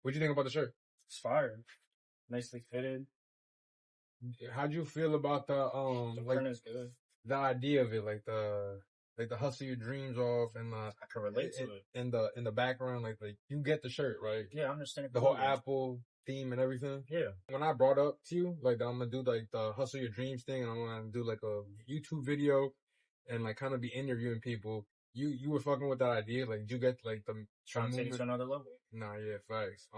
What'd you think about the shirt? It's fire. Nicely fitted. How'd you feel about the print is good. The idea of it, like the hustle your dreams off, and I can relate to it. In the background, like you get the shirt, right? Yeah, I understand it. The whole Apple theme and everything. Yeah. When I brought up to you, like, that I'm gonna do like the hustle your dreams thing, and I'm gonna do like a YouTube video, and like kind of be interviewing people. You were fucking with that idea, like, did you get like the trying to take it to another level? Nah, yeah, facts.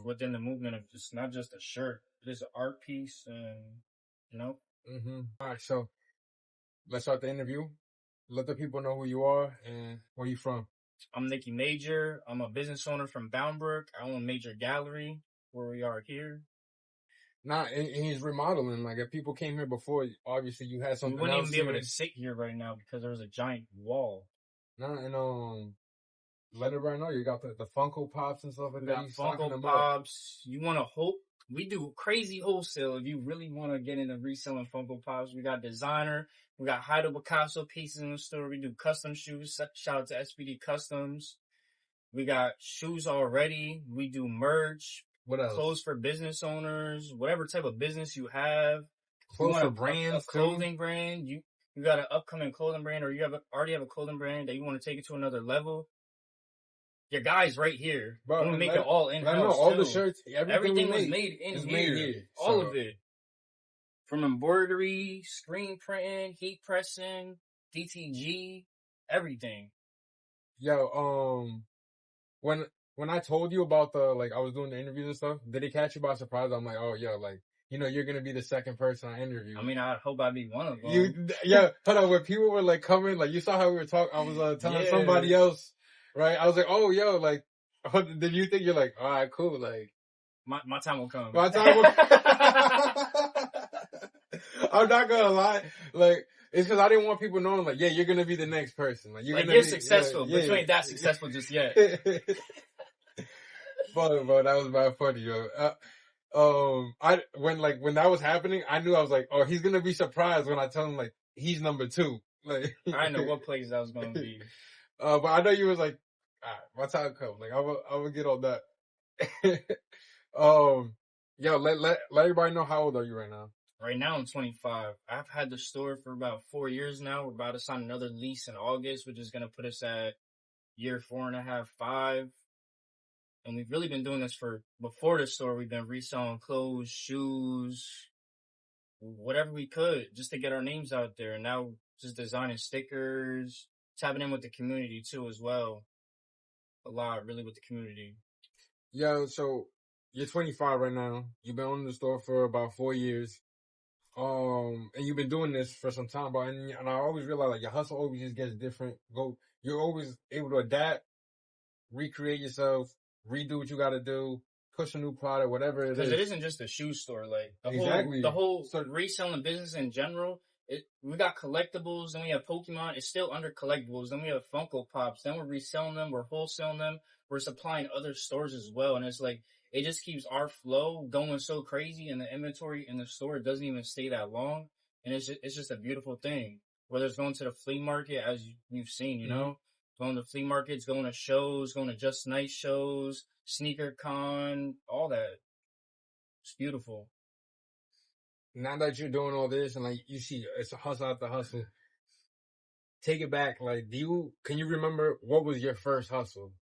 Within the movement of just not just a shirt, it is an art piece, and you know. All right, so let's start the interview. Let the people know who you are and where you from. I'm Nickk Major. I'm a business owner from Boundbrook. I own Major Gallery, where we are here. Nah, and he's remodeling. Like, if people came here before, obviously you had something. We wouldn't even be able to sit here right now because there was a giant wall. Nah, and let everybody know you got the Funko Pops and stuff like that. You got Funko Pops. You want to hope. We do crazy wholesale if you really want to get into reselling Funko Pops. We got designer. We got HYDO Picasso pieces in the store. We do custom shoes. Shout out to SPD Customs. We got shoes already. We do merch. What else? Clothes for business owners. Whatever type of business you have. Clothes for brands. A clothing brand. You got an upcoming clothing brand, or you already have a clothing brand that you want to take it to another level. Your guy's right here. Bro, we make it all in-house. I know, all the shirts, everything was made in here. All of it. From embroidery, screen printing, heat pressing, DTG, everything. Yo, when I told you about I was doing the interviews and stuff, did it catch you by surprise? I'm like, oh, yo, like, you know, you're gonna be the second person I interview. I mean, I hope I'd be one of them. Hold on, when people were like coming, like, you saw how we were talking, I was telling somebody else. Right, I was like, oh, yo, like, did you think you're like, all right, cool, like, my time will come. My time will I'm not gonna lie, like, it's because I didn't want people knowing, like, yeah, you're gonna be the next person, like, you're successful, but you ain't that successful just yet. Bro, that was very funny, yo. When that was happening, I knew, I was like, oh, he's gonna be surprised when I tell him, like, he's number 2. Like, I didn't know what place that was gonna be. But I know you was like, my time come. Like, I will get on that. Yo, let everybody know, how old are you right now? Right now I'm 25. I've had the store for about 4 years now. We're about to sign another lease in August, which is gonna put us at year 4.5, 5. And we've really been doing this before the store. We've been reselling clothes, shoes, whatever we could, just to get our names out there. And now just designing stickers, tapping in with the community too as well. A lot, really, with the community. Yeah, so you're 25 right now. You've been owning the store for about 4 years. And you've been doing this for some time, but and I always realize, like, your hustle always just gets different. You're always able to adapt, recreate yourself, redo what you got to do, push a new product, whatever it is. Because it isn't just a shoe store, like the whole reselling business in general. We got collectibles, then we have Pokemon. It's still under collectibles. Then we have Funko Pops. Then we're reselling them. We're wholesaling them. We're supplying other stores as well. And it's like, it just keeps our flow going so crazy, and the inventory in the store doesn't even stay that long. And it's just a beautiful thing. Whether it's going to the flea market, as you've seen, you know, going to flea markets, going to shows, going to Just Nice shows, Sneaker Con, all that. It's beautiful. Now that you're doing all this, and like, you see, it's a hustle after hustle. Take it back. Like, can you remember what was your first hustle?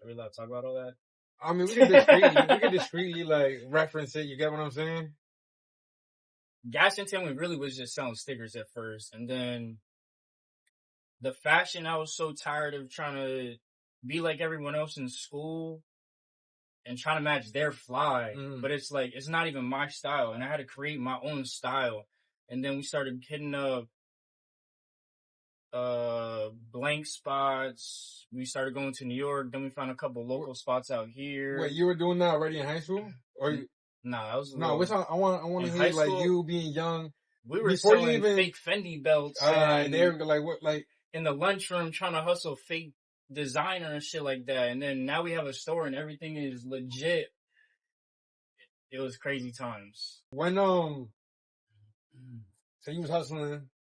Are we allowed to talk about all that? I mean, we can discreetly like reference it. You get what I'm saying? Gashington, we really was just selling stickers at first, and then the fashion, I was so tired of trying to be like everyone else in school and trying to match their fly, but it's like, it's not even my style, and I had to create my own style. And then we started hitting up blank spots. We started going to New York. Then we found a couple local spots out here. Wait, you were doing that already in high school? Or Nah, I was I want to hear, like, you being young. We were selling fake Fendi belts. And they were like, what, like, in the lunchroom trying to hustle fake designer and shit like that. And then now we have a store and everything is legit. It was crazy times. When so you was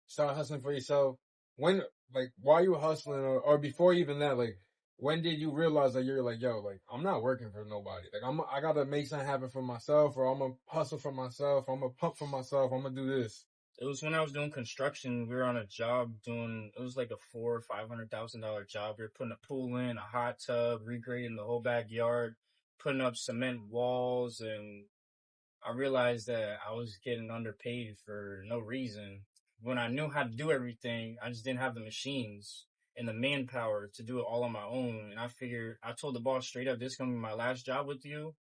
started hustling for yourself. When, like, while you were hustling, or before even that, like, when did you realize that you're like, yo, like, I'm not working for nobody. Like, I gotta make something happen for myself, or I'm gonna hustle for myself, I'm gonna pump for myself, I'm gonna do this. It was when I was doing construction. We were on a job it was like a $400,000 or $500,000 job. We were putting a pool in, a hot tub, regrading the whole backyard, putting up cement walls, and I realized that I was getting underpaid for no reason. When I knew how to do everything, I just didn't have the machines and the manpower to do it all on my own. And I told the boss straight up, this is going to be my last job with you,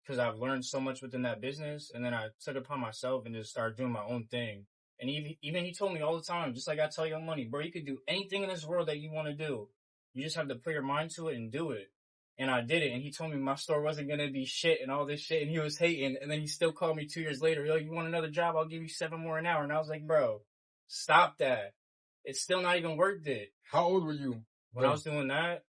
because I've learned so much within that business. And then I took it upon myself and just started doing my own thing. And even he told me all the time, just like I tell Young Money, bro, you could do anything in this world that you want to do. You just have to put your mind to it and do it. And I did it. And he told me my store wasn't going to be shit and all this shit. And he was hating. And then he still called me 2 years later. Yo, you want another job? I'll give you $7 more an hour. And I was like, bro, stop that. It's still not even worth it. How old were you when I was doing that?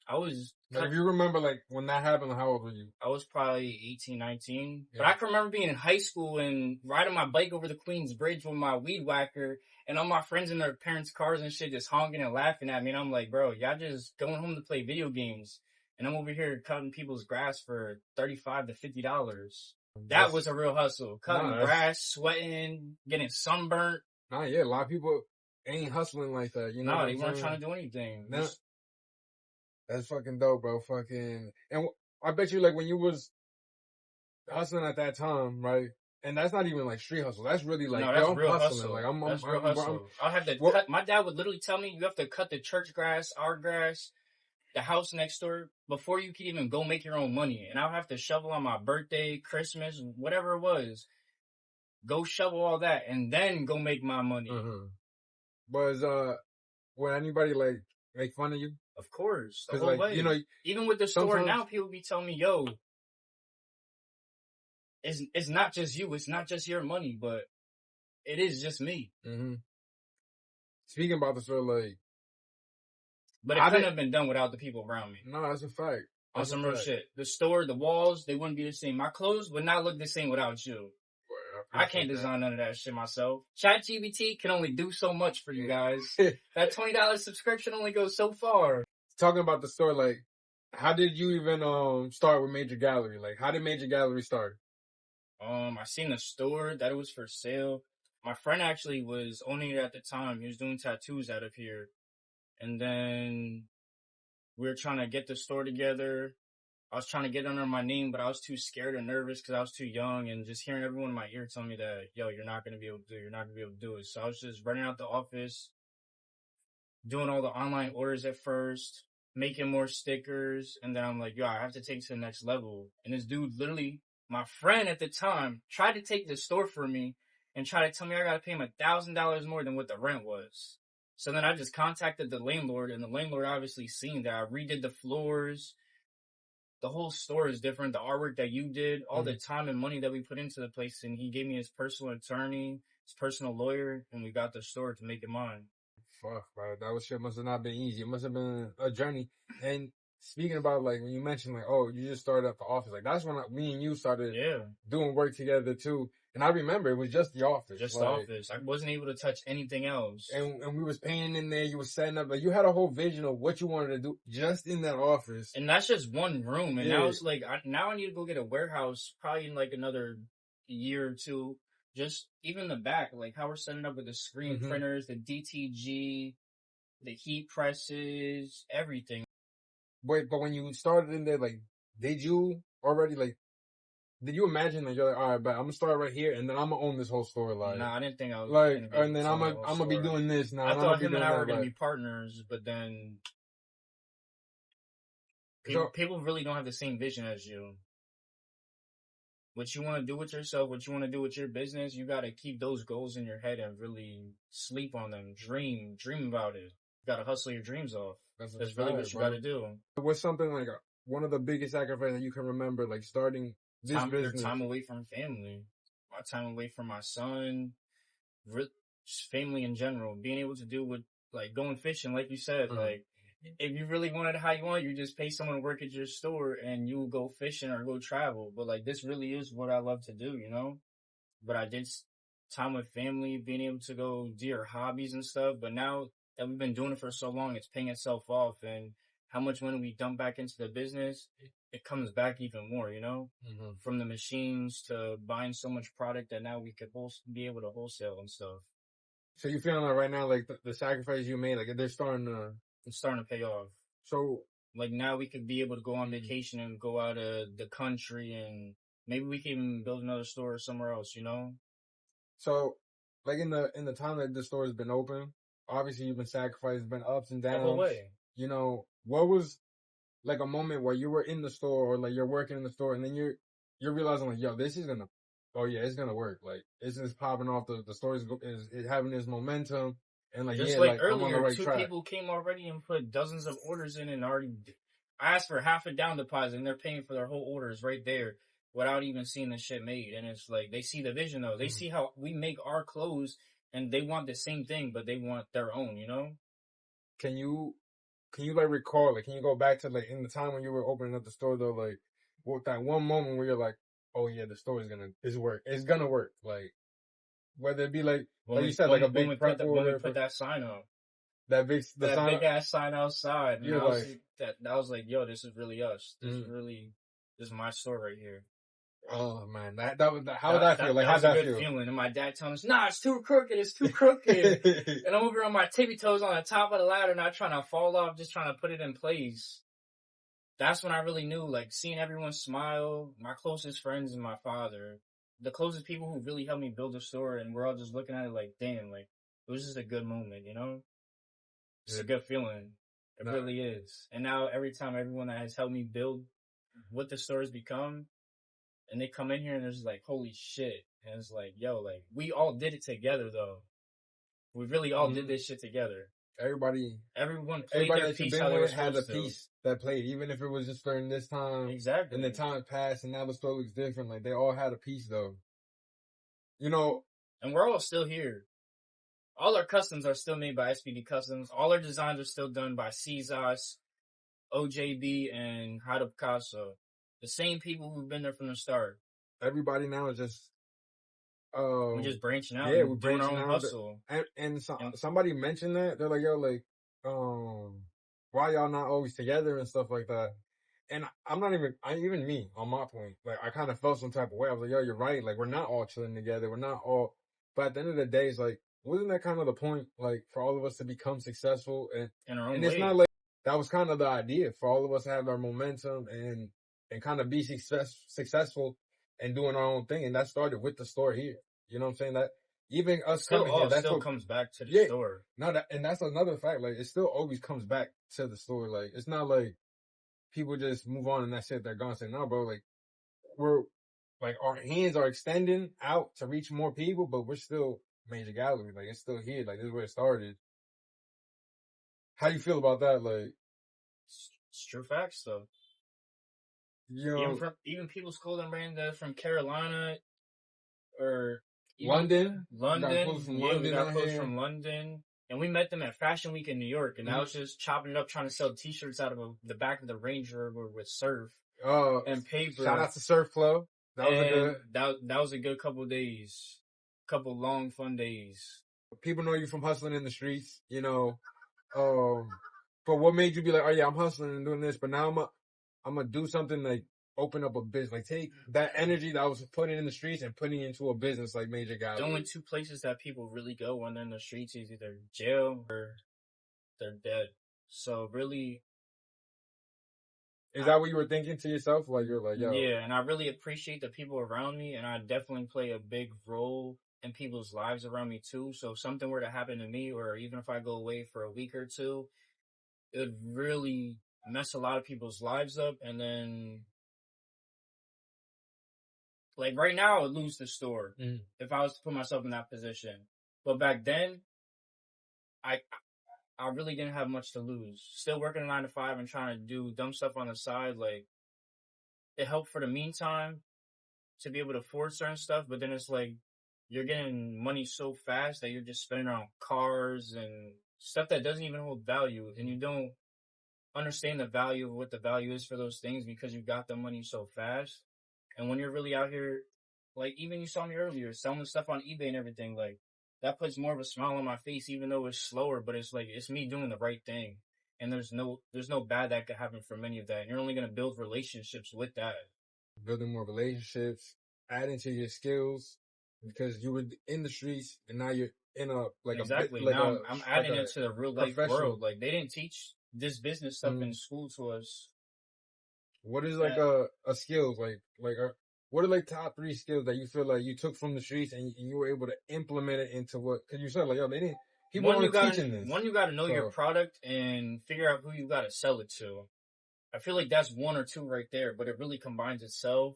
I was... Like, if you remember, like, when that happened, how old were you? I was probably 18, 19. Yeah. But I can remember being in high school and riding my bike over the Queens Bridge with my weed whacker and all my friends in their parents' cars and shit just honking and laughing at me. And I'm like, bro, y'all just going home to play video games. And I'm over here cutting people's grass for $35 to $50. That was a real hustle. Cutting grass, sweating, getting sunburnt. Yeah, a lot of people ain't hustling like that. You know, no, they weren't trying to do anything. That's fucking dope, bro. And I bet you, like, when you was hustling at that time, right? And that's not even like street hustle. That's really like, no, that's real hustling. Hustle. Like, that's real hustle. I have to cut. My dad would literally tell me, you have to cut the church grass, our grass, the house next door before you can even go make your own money. And I'll have to shovel on my birthday, Christmas, whatever it was. Go shovel all that and then go make my money. Mm-hmm. Was would anybody like make fun of you? Of course, the whole way. You know, even with the store now, people be telling me, "Yo, it's not just you, it's not just your money, but it is just me." Mm-hmm. Speaking about the store, like, but it couldn't have been done without the people around me. No, that's a fact. On some real shit. The store, the walls, they wouldn't be the same. My clothes would not look the same without you. I can't design none of that shit myself. ChatGPT can only do so much for you guys. That $20 subscription only goes so far. Talking about the store, like, how did you even start with Major Gallery? Like, how did Major Gallery start? I seen a store that it was for sale. My friend actually was owning it at the time. He was doing tattoos out of here. And then we were trying to get the store together. I was trying to get under my name, but I was too scared and nervous because I was too young, and just hearing everyone in my ear tell me that, yo, you're not going to be able to do it. You're not going to be able to do it. So I was just running out the office, doing all the online orders at first, making more stickers. And then I'm like, yo, I have to take it to the next level. And this dude literally, my friend at the time, tried to take the store for me and tried to tell me I got to pay him $1,000 more than what the rent was. So then I just contacted the landlord, and the landlord obviously seen that I redid the floors. The whole store is different. The artwork that you did, all the time and money that we put into the place, and he gave me his personal attorney, his personal lawyer, and we got the store to make it mine. Fuck, bro. That shit must have not been easy. It must have been a journey. And speaking about, like, when you mentioned, like, oh, you just started at the office, like, that's when me and you started doing work together, too. And I remember it was just the office. Just the office. I wasn't able to touch anything else. And we was painting in there. You were setting up. Like, you had a whole vision of what you wanted to do just in that office. And that's just one room. And now it's like, now I need to go get a warehouse probably in like another year or two. Just even the back, like how we're setting up with the screen printers, the DTG, the heat presses, everything. Wait, but when you started in there, like, did you already, like, did you imagine that you're like, all right, but I'm gonna start right here, and then I'm gonna own this whole store? Like, nah, I didn't think I was like, and then I'm gonna be doing this now. I thought him and I were gonna be partners, but then people really don't have the same vision as you. What you want to do with yourself, what you want to do with your business, you gotta keep those goals in your head and really sleep on them. Dream about it. You gotta hustle your dreams off. That's really what you gotta do. What's something like one of the biggest sacrifices that you can remember, like starting this business? Time away from family, my time away from my son, just family in general. Being able to do with, like, going fishing, like you said, like, if you really wanted how you want, you just pay someone to work at your store and you go fishing or go travel. But like, this really is what I love to do, you know? But I did time with family, being able to go do your hobbies and stuff. But now that we've been doing it for so long, it's paying itself off. And how much money we dump back into the business, it comes back even more, you know, from the machines to buying so much product that now we could be able to wholesale and stuff. So you feeling like right now, like the sacrifice you made, like it's starting to pay off. So like now we could be able to go on vacation and go out of the country, and maybe we can even build another store somewhere else, you know? So like in the time that the store has been open, obviously you've been sacrificed, been ups and downs. The whole way. You know, what was like a moment where you were in the store or like you're working in the store and then you're realizing like, yo, this is gonna, oh yeah, it's gonna work. Like it's just popping off. The store is having this momentum. And like, just yeah, like earlier, I'm on the right 2 track. People came already and put dozens of orders in and already, I asked for half a down deposit and they're paying for their whole orders right there without even seeing the shit made. And it's like, they see the vision though. They see how we make our clothes and they want the same thing, but they want their own, you know? Can you like recall, like, can you go back to like in the time when you were opening up the store though, like what that one moment where you're like, oh yeah, the store it's gonna work. Like, whether it be like you said, like a big prep order. When we put that sign up. That big ass sign outside. And you're like, that was like, yo, this is really us. This is my store right here. Oh man, how would that feel? Like, how'd that feel? Feeling. And my dad telling us, nah, it's too crooked. And I'm over on my tippy toes on the top of the ladder, not trying to fall off, just trying to put it in place. That's when I really knew, like, seeing everyone smile, my closest friends and my father, the closest people who really helped me build the store, and we're all just looking at it like, damn, like, it was just a good moment, you know? It's a good feeling. It really is. And now every time everyone that has helped me build what the store has become, and they come in here and it's like, holy shit. And it's like, yo, like, we all did it together though. We really all did this shit together. Everyone played their piece how they were had a piece that played, even if it was just during this time. Exactly. And the time passed and now the store looks different. Like, they all had a piece though. You know. And we're all still here. All our customs are still made by SPD Customs. All our designs are still done by CZOS, OJB, and HYDO Picasso. The same people who've been there from the start. Everybody now is just we're just branching out. Yeah, we're doing branching our own out. Hustle. And somebody mentioned that. They're like, yo, like, why y'all not always together and stuff like that? And I'm not even me on my point. Like, I kind of felt some type of way. I was like, yo, you're right. Like, we're not all chilling together. We're not all. But at the end of the day, it's like, wasn't that kind of the point? Like, for all of us to become successful and in our own and it's way. not like that was kind of the idea for all of us to have our momentum and kind of be successful and doing our own thing. And that started with the store here. You know what I'm saying? That even us coming here, that still comes back to the store. No, and that's another fact. Like, it still always comes back to the store. Like, it's not like people just move on and that's it. They're gone. Say, no, bro. Like, we're like, our hands are extending out to reach more people, but we're still Major Gallery. Like, it's still here. Like, this is where it started. How you feel about that? Like, it's true facts, though. You know, even people's clothing brands that are from Carolina or London. We got clothes from London. And we met them at Fashion Week in New York. And I was just chopping it up, trying to sell t-shirts out of the back of the Range Rover with surf and paper. Shout out to Surf Club. That was a good couple days. Couple long, fun days. People know you from hustling in the streets, you know. But what made you be like, oh yeah, I'm hustling and doing this, but now I'm gonna do something like open up a business, like take that energy that I was putting in the streets and putting it into a business like Major Gallery. The only two places that people really go when they're in the streets is either jail or they're dead. So really, is that what you were thinking to yourself? Like, you're like, yo. Yeah, and I really appreciate the people around me, and I definitely play a big role in people's lives around me too. So if something were to happen to me, or even if I go away for a week or two, it would really mess a lot of people's lives up. And then, like, right now, I would lose the store if I was to put myself in that position. But back then, I really didn't have much to lose. Still working a 9 to 5 and trying to do dumb stuff on the side, like, it helped for the meantime to be able to afford certain stuff. But then it's like, you're getting money so fast that you're just spending on cars and stuff that doesn't even hold value. And you don't understand the value of what the value is for those things because you got the money so fast. And when you're really out here, like, even you saw me earlier, selling stuff on eBay and everything, like, that puts more of a smile on my face, even though it's slower, but it's like, it's me doing the right thing. And there's no bad that could happen from any of that. And you're only going to build relationships with that. Building more relationships, adding to your skills, because you were in the streets and now you're in a exactly. Now I'm adding it to the real life world. Like they didn't teach this business stuff in school to us. What is like a skills what are like top 3 skills that you feel like you took from the streets and you were able to implement it into what? Because you said like, yo, they didn't. People aren't teaching this. One, you got to know your product and figure out who you got to sell it to. I feel like that's 1 or 2 right there, but it really combines itself.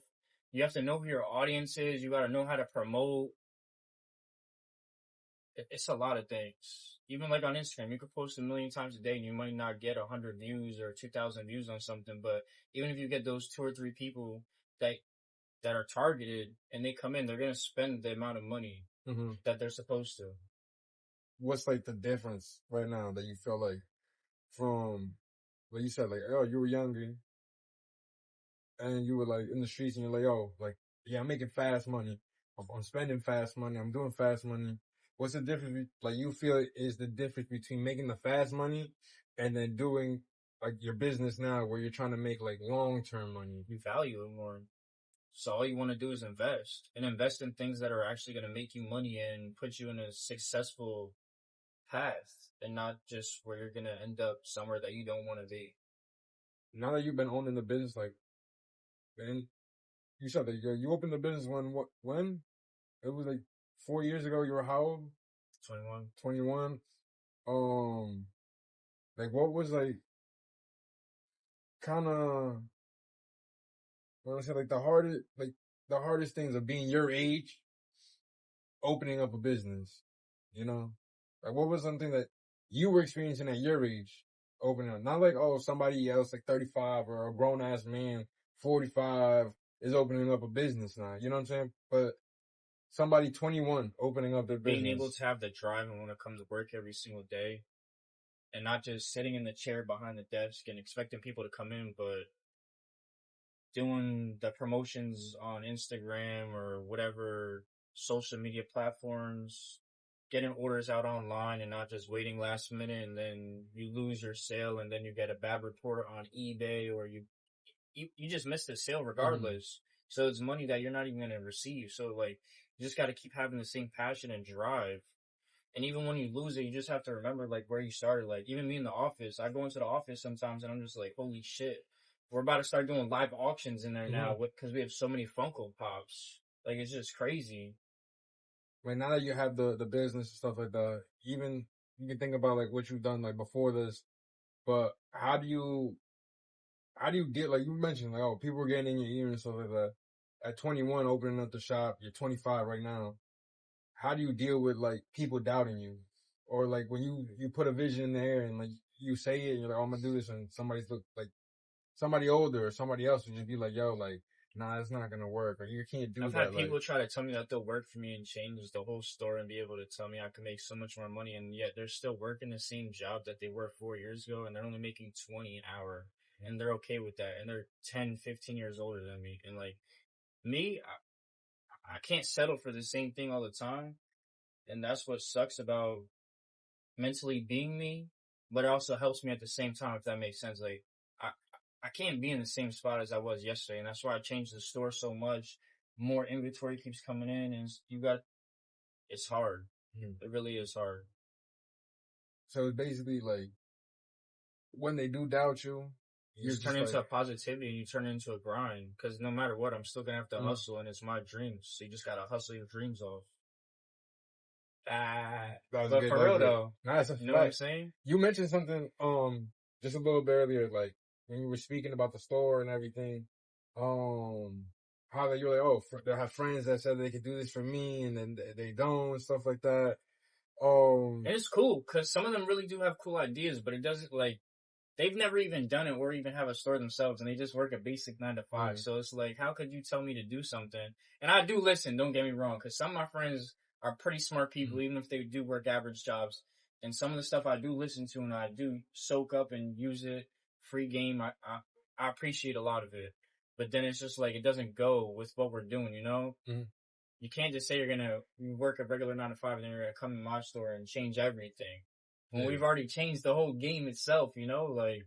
You have to know who your audience is. You got to know how to promote. It's a lot of things. Even like on Instagram, you could post 1 million times a day and you might not get 100 views or 2,000 views on something. But even if you get those 2 or 3 people that are targeted and they come in, they're going to spend the amount of money that they're supposed to. What's like the difference right now that you feel like from, like you said, like, oh, you were younger and you were like in the streets and you're like, oh, like, yeah, I'm making fast money. I'm spending fast money. I'm doing fast money. What's the difference? Like you feel is the difference between making the fast money and then doing like your business now where you're trying to make like long-term money? You value it more. So all you want to do is invest in things that are actually going to make you money and put you in a successful path and not just where you're going to end up somewhere that you don't want to be. Now that you've been owning the business, like, man, you said that you opened the business when? It was like 4 years ago. You were how old? 21. 21. Like what was like kind of, when I say like the hardest things of being your age, opening up a business, you know? Like what was something that you were experiencing at your age, opening up? Not like, oh, somebody else like 35 or a grown ass man, 45 is opening up a business now. You know what I'm saying? But somebody 21 opening up their business. Being able to have the drive and want to come to work every single day and not just sitting in the chair behind the desk and expecting people to come in, but doing the promotions on Instagram or whatever social media platforms, getting orders out online and not just waiting last minute and then you lose your sale and then you get a bad report on eBay or you just missed the sale regardless. So it's money that you're not even going to receive. So like you just got to keep having the same passion and drive. And even when you lose it, you just have to remember like where you started. Like even me in the office, I go into the office sometimes and I'm just like, holy shit. We're about to start doing live auctions in there now because we have so many Funko Pops. Like, it's just crazy. Like, now that you have the business and stuff like that, even you can think about, like, what you've done, like, before this, but how do you get, like, you mentioned, like, oh, people are getting in your ear and stuff like that. At 21, opening up the shop, you're 25 right now. How do you deal with, like, people doubting you? Or, like, when you put a vision in the air and, like, you say it and you're like, oh, I'm gonna do this, and somebody older or somebody else would just be like, yo, like, nah, it's not gonna work, or you can't do that. I've had people try to tell me that they'll work for me and change the whole store and be able to tell me I can make so much more money, and yet they're still working the same job that they were 4 years ago, and they're only making $20 an hour, and they're okay with that, and they're 10, 15 years older than me, and like, me, I can't settle for the same thing all the time, and that's what sucks about mentally being me, but it also helps me at the same time, if that makes sense. Like, I can't be in the same spot as I was yesterday, and that's why I changed the store so much. More inventory keeps coming in, and it's hard. It really is hard. So it's basically like, when they do doubt you, you turn into a positivity and you turn it into a grind, because no matter what, I'm still gonna have to hustle, and it's my dreams. So you just gotta hustle your dreams off. But for real though, you know what I'm saying? You mentioned something just a little bit earlier, like when you were speaking about the store and everything, how you're like, oh, they have friends that said they could do this for me, and then they don't, and stuff like that. And it's cool because some of them really do have cool ideas, but it doesn't, like, they've never even done it or even have a store themselves, and they just work a basic 9 to 5. So it's like, how could you tell me to do something? And I do listen, don't get me wrong, because some of my friends are pretty smart people, even if they do work average jobs. And some of the stuff I do listen to and I do soak up and use it, free game, I appreciate a lot of it. But then it's just like, it doesn't go with what we're doing, you know? You can't just say you're going to work a regular 9 to 5 and then you're going to come in my store and change everything. when we've already changed the whole game itself, you know, like.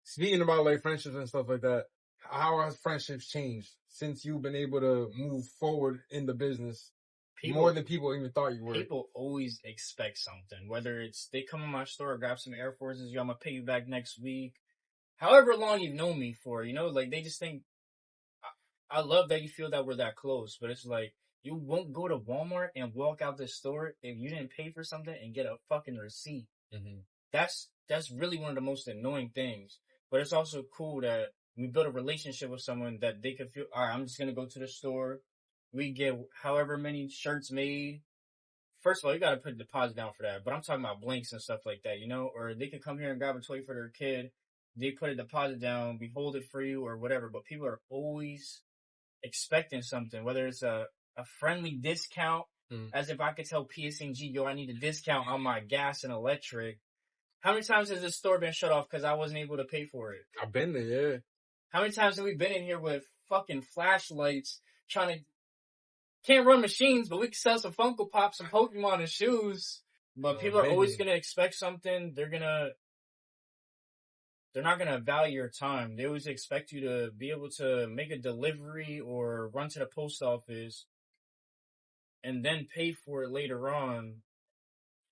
Speaking about like friendships and stuff like that, how has friendships changed since you've been able to move forward in the business more than people even thought you were? People always expect something, whether it's they come in my store, grab some Air Forces, yo, I'm gonna pay you back next week. However long you've known me for, you know, like they just think, I love that you feel that we're that close, but it's like, you won't go to Walmart and walk out the store if you didn't pay for something and get a fucking receipt. Mm-hmm. That's really one of the most annoying things. But it's also cool that we build a relationship with someone that they can feel, all right, I'm just going to go to the store. We get however many shirts made. First of all, you got to put a deposit down for that. But I'm talking about blanks and stuff like that, you know? Or they could come here and grab a toy for their kid. They put a deposit down, we hold it for you or whatever. But people are always expecting something, whether it's a friendly discount, as if I could tell PSNG, yo, I need a discount on my gas and electric. How many times has this store been shut off because I wasn't able to pay for it? I've been there, yeah. How many times have we been in here with fucking flashlights can't run machines, but we can sell some Funko Pops, some Pokemon, and shoes. But people are always going to expect something. They're not going to value your time. They always expect you to be able to make a delivery or run to the post office and then pay for it later on.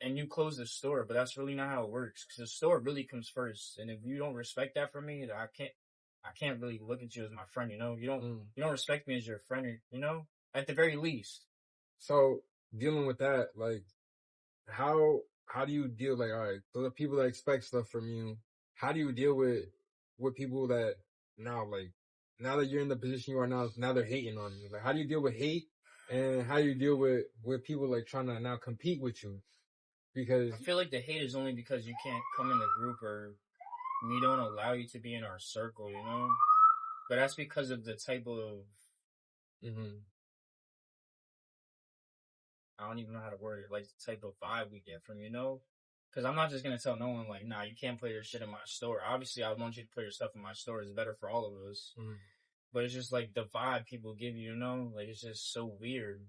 And you close the store, but that's really not how it works. Because the store really comes first, and if you don't respect that from me, I can't really look at you as my friend. You know, you don't respect me as your friend. You know, at the very least. So dealing with that, like, how do you deal? Like, all right, so the people that expect stuff from you, how do you deal with people that now that you're in the position you are now they're hating on you? Like, how do you deal with hate, and how do you deal with people like trying to now compete with you? Because I feel like the hate is only because you can't come in the group or we don't allow you to be in our circle, you know? But that's because of the type of... I don't even know how to word it. Like, the type of vibe we get from, you know? Because I'm not just going to tell no one, like, nah, you can't play your shit in my store. Obviously, I want you to play your stuff in my store. It's better for all of us. But it's just, like, the vibe people give you, you know? Like, it's just so weird.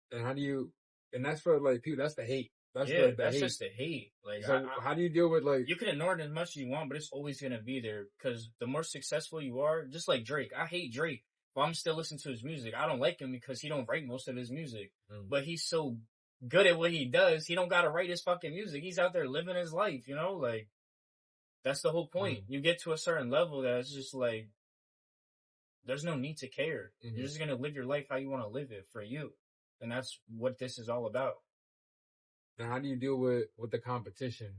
And how do you... And that's for, like, people, that's the hate. That's just the hate. Like, so how do you deal with, like... You can ignore it as much as you want, but it's always going to be there. Because the more successful you are, just like Drake. I hate Drake, but I'm still listening to his music. I don't like him because he don't write most of his music. But he's so good at what he does, he don't got to write his fucking music. He's out there living his life, you know? Like, that's the whole point. You get to a certain level that it's just like, there's no need to care. You're just going to live your life how you want to live it for you. And that's what this is all about. And how do you deal with the competition?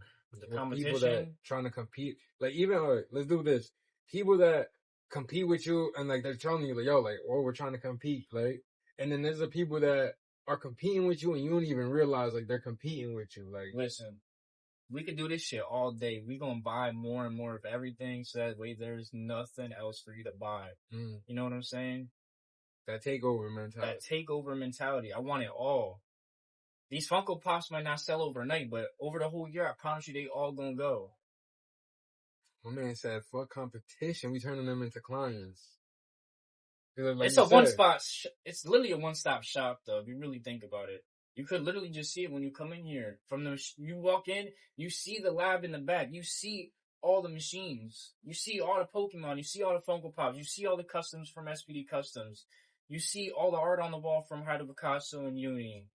People that trying to compete. Like, even, let's do this. People that compete with you and, like, they're telling you, like, yo, like, oh, we're trying to compete, like, and then there's the people that are competing with you and you don't even realize, like, they're competing with you. Like, listen, we could do this shit all day. We gonna buy more and more of everything so that way there's nothing else for you to buy. You know what I'm saying? That takeover mentality. I want it all. These Funko Pops might not sell overnight, but over the whole year, I promise you they all gonna go. My man said, fuck competition. We turning them into clients. Like it's a one-spot... It's literally a one-stop shop, though, if you really think about it. You could literally just see it when you come in here. You walk in, you see the lab in the back. You see all the machines. You see all the Pokemon. You see all the Funko Pops. You see all the customs from SPD Customs. You see all the art on the wall from HYDO, Picasso, and Uni.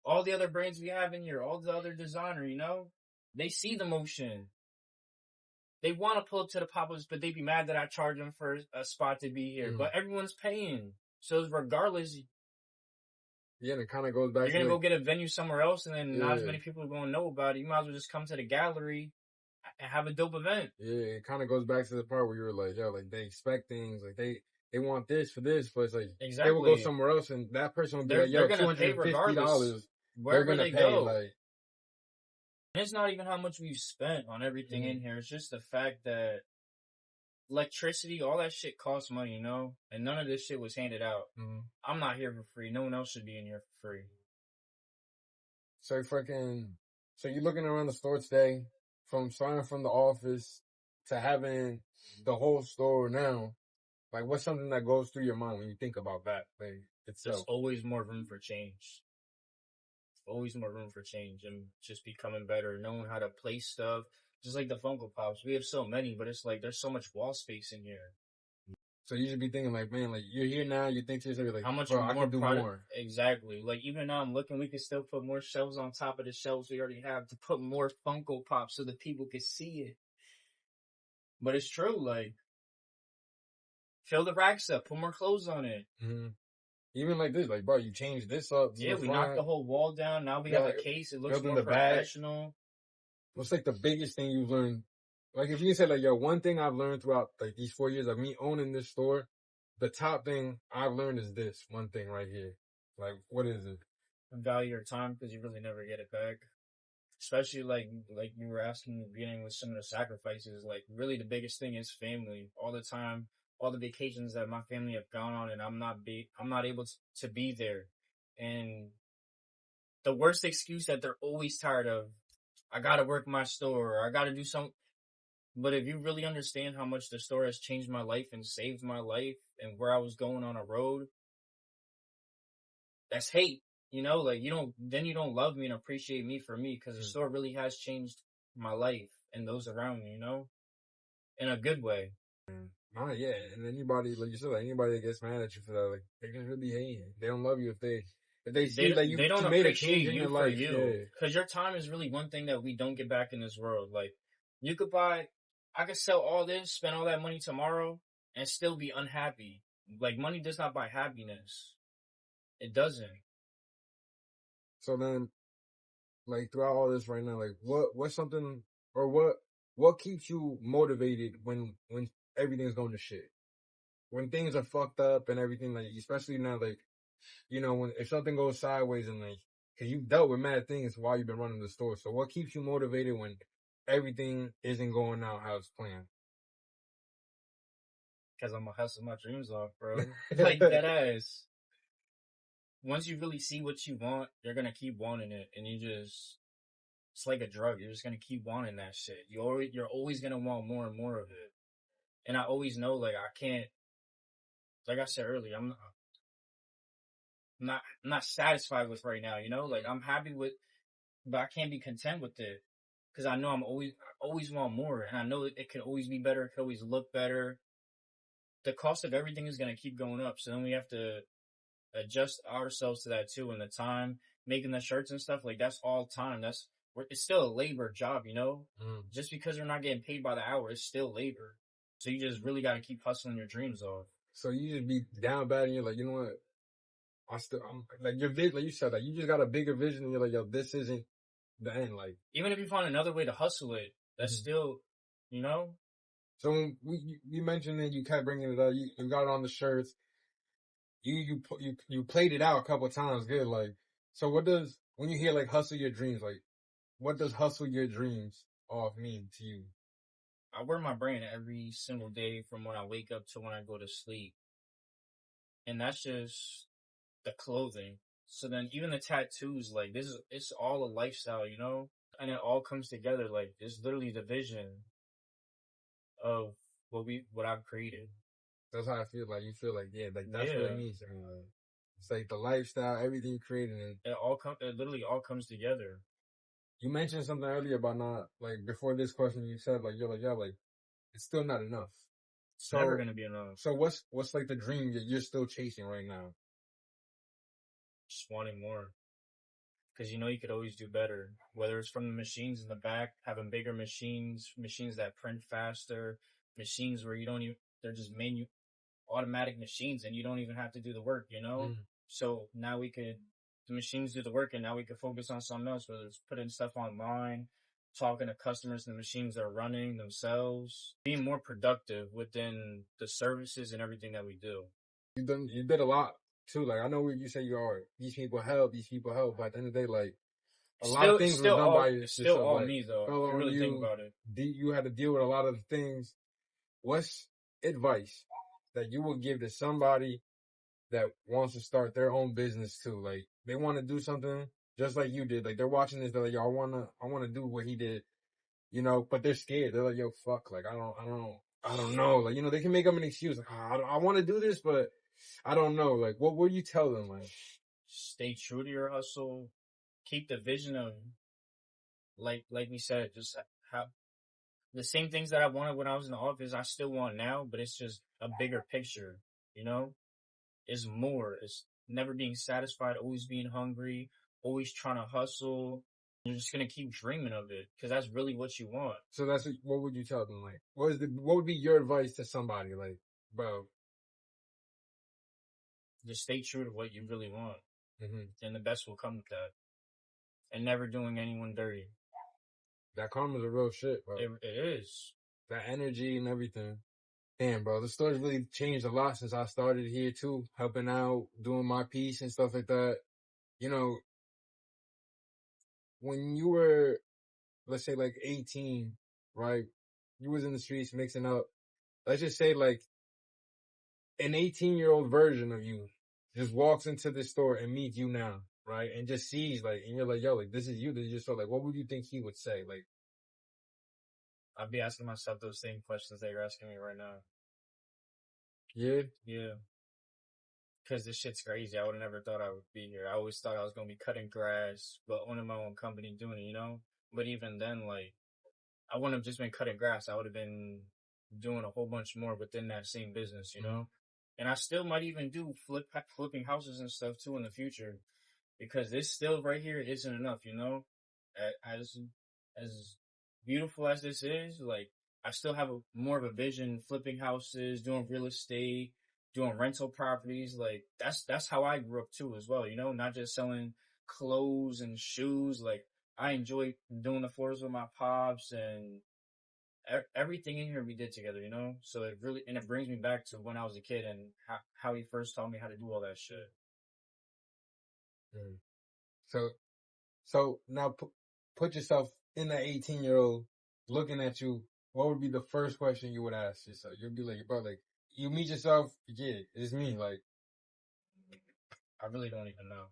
All the other brands we have in here, all the other designer, you know? They see the motion. They want to pull up to the pop-ups, but they be mad that I charge them for a spot to be here. But everyone's paying. So regardless... Yeah, and it kind of goes back to... You're going to go get a venue somewhere else, and then not as many people are going to know about it. You might as well just come to the gallery and have a dope event. Yeah, it kind of goes back to the part where you were like, yo, like, they expect things. Like, they want this for this, but it's like... Exactly. They will go somewhere else, and that person will be like, yo, $250. Wherever they go. Like, it's not even how much we've spent on everything in here. It's just the fact that electricity, all that shit costs money, you know? And none of this shit was handed out. I'm not here for free. No one else should be in here for free. So you're looking around the store today, from starting from the office to having the whole store now. Like, what's something that goes through your mind when you think about that? Like, itself? There's always more room for change. always more room for change and just becoming better, knowing how to place stuff. Just like the Funko Pops, we have so many, but it's like there's so much wall space in here. So you should be thinking like, man, like you're here now. You think to yourself like, how much bro, more I can do product? more. Exactly. Like even now, I'm looking. We could still put more shelves on top of the shelves we already have to put more Funko Pops so that people can see it. But it's true. Like fill the racks up, put more clothes on it. Mm-hmm. Even like this, like bro, you changed this up. Yeah, we knocked the whole wall down. Now we have a case. It looks more professional. What's like the biggest thing you've learned? Like if you can say like, yo, one thing I've learned throughout like these 4 years of me owning this store, the top thing I've learned is this one thing right here. Like, what is it? Value your time because you really never get it back. Especially like you were asking in the beginning with some of the sacrifices. Like really the biggest thing is family. All the time, all the vacations that my family have gone on, and I'm not able to be there. And the worst excuse that they're always tired of, I gotta work my store, or I gotta do something. But if you really understand how much the store has changed my life and saved my life and where I was going on a road, that's hate. You know, like you don't love me and appreciate me for me because the store really has changed my life and those around me, you know, in a good way. Oh yeah, and anybody, like you said, like anybody that gets mad at you for that, like they just really hate you. They don't love you if they see that you made a change in your life. Because your time is really one thing that we don't get back in this world. Like you could I could sell all this, spend all that money tomorrow, and still be unhappy. Like money does not buy happiness. It doesn't. So then, like throughout all this right now, like what's something or what keeps you motivated when everything's going to shit? When things are fucked up and everything, like especially now, like you know, when if something goes sideways and like, cause you've dealt with mad things while you've been running the store. So what keeps you motivated when everything isn't going out how it's planned? Cause I'm gonna hustle my dreams off, bro. Like that ass. Once you really see what you want, you're gonna keep wanting it, and it's like a drug. You're just gonna keep wanting that shit. You're always gonna want more and more of it. And I always know, like I can't. Like I said earlier, I'm not satisfied with right now. You know, like I'm happy with, but I can't be content with it because I know I always want more, and I know it can always be better. It can always look better. The cost of everything is gonna keep going up, so then we have to adjust ourselves to that too. And the time making the shirts and stuff, like that's all time. It's still a labor job, you know. Just because we're not getting paid by the hour, it's still labor. So you just really got to keep hustling your dreams off. So you just be down bad and you're like, you know what? I'm like your vision, like you said, like you just got a bigger vision and you're like, yo, this isn't the end. Like even if you find another way to hustle it, that's still, you know. So when you mentioned it, you kept bringing it up. You got it on the shirts. You played it out a couple of times. Good. Like, so when you hear like hustle your dreams, like what does hustle your dreams off mean to you? I wear my brand every single day from when I wake up to when I go to sleep. And that's just the clothing. So then even the tattoos, like it's all a lifestyle, you know? And it all comes together. Like it's literally the vision of what I've created. That's how I feel. Like you feel like, yeah, like that's what it means. It's like the lifestyle, everything you created. It literally all comes together. You mentioned something earlier about not like before this question. You said like you're like, yeah, like it's still not enough. It's never gonna be enough. So what's like the dream that you're still chasing right now? Just wanting more, because you know you could always do better. Whether it's from the machines in the back, having bigger machines that print faster, machines where you don't even they're just automatic machines and you don't even have to do the work. You know. So now the machines do the work, and now we can focus on something else, whether it's putting stuff online, talking to customers, and the machines are running themselves, being more productive within the services and everything that we do. You did a lot too. Like I know what you say you are. These people help, but at the end of the day, like a lot of things were done by you. It's still all me though. If you really think about it. You had to deal with a lot of things. What's advice that you would give to somebody that wants to start their own business too? Like they want to do something just like you did. Like they're watching this, they're like, yo, I wanna do what he did, you know, but they're scared. They're like, yo, fuck, like I don't know. Like, you know, they can make up an excuse. Like, I want to do this, but I don't know. Like, what would you tell them? Like, stay true to your hustle. keep the vision of, like we said, just how the same things that I wanted when I was in the office, I still want now, but it's just a bigger picture, you know? It's more. It's never being satisfied, always being hungry, always trying to hustle. You're just gonna keep dreaming of it because that's really what you want. So that's what would you tell them? Like, what would be your advice to somebody? Like, bro, just stay true to what you really want, and the best will come with that. And never doing anyone dirty. That karma's a real shit, bro. It is. That energy and everything. Damn, bro, the store's really changed a lot since I started here too, helping out, doing my piece and stuff like that. You know, when you were, let's say like 18, right? You was in the streets mixing up. Let's just say like an 18-year-old version of you just walks into this store and meets you now, right? And just sees like, and you're like, yo, like this is you. This is your store. Like, what would you think he would say? Like, I'd be asking myself those same questions that you're asking me right now. Yeah? Yeah. Because this shit's crazy. I would have never thought I would be here. I always thought I was going to be cutting grass, but owning my own company doing it, you know? But even then, like, I wouldn't have just been cutting grass. I would have been doing a whole bunch more within that same business, you know? And I still might even do flipping houses and stuff too in the future. Because this still right here isn't enough, you know? As beautiful as this is, like, I still have more of a vision flipping houses, doing real estate, doing rental properties. Like, that's how I grew up too as well, you know? Not just selling clothes and shoes. Like, I enjoy doing the floors with my pops and everything in here we did together, you know? So it brings me back to when I was a kid and how he first taught me how to do all that shit. So now put yourself in that 18-year-old looking at you. What would be the first question you would ask yourself? You'd be like, bro, like, you meet yourself, yeah, it's me. Like, I really don't even know.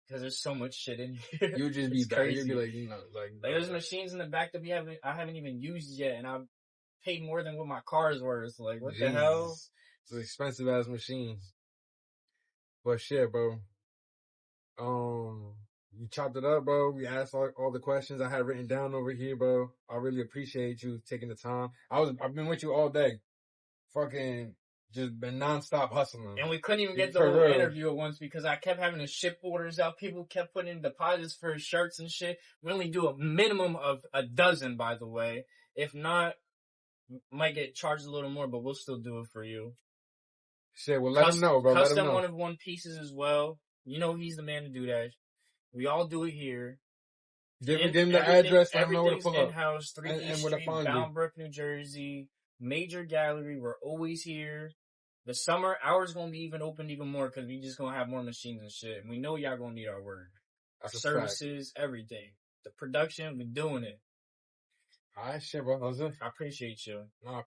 Because there's so much shit in here. You'd just be back. You'd be like, you know, like there's machines in the back that I haven't even used yet, and I've paid more than what my car is worth. Like, what the hell? It's expensive ass machines. But shit, bro. You chopped it up, bro. We asked all the questions I had written down over here, bro. I really appreciate you taking the time. I've been with you all day. Fucking just been nonstop hustling. And we couldn't even get the whole interview at once because I kept having to ship orders out. People kept putting in deposits for shirts and shit. We only do a minimum of a dozen, by the way. If not, might get charged a little more, but we'll still do it for you. Shit, well, let them know, bro. Custom 1-of-1 pieces as well. You know he's the man to do that. We all do it here. Give him the address. Let him know where to pull up. In-house, 3D Street, Boundbrook, New Jersey. Major gallery. We're always here. The summer, ours gonna be opened even more because we just gonna have more machines and shit. And we know y'all gonna need our work. Our services, everything. The production, we're doing it. Alright, shit, bro. I appreciate you. Nah.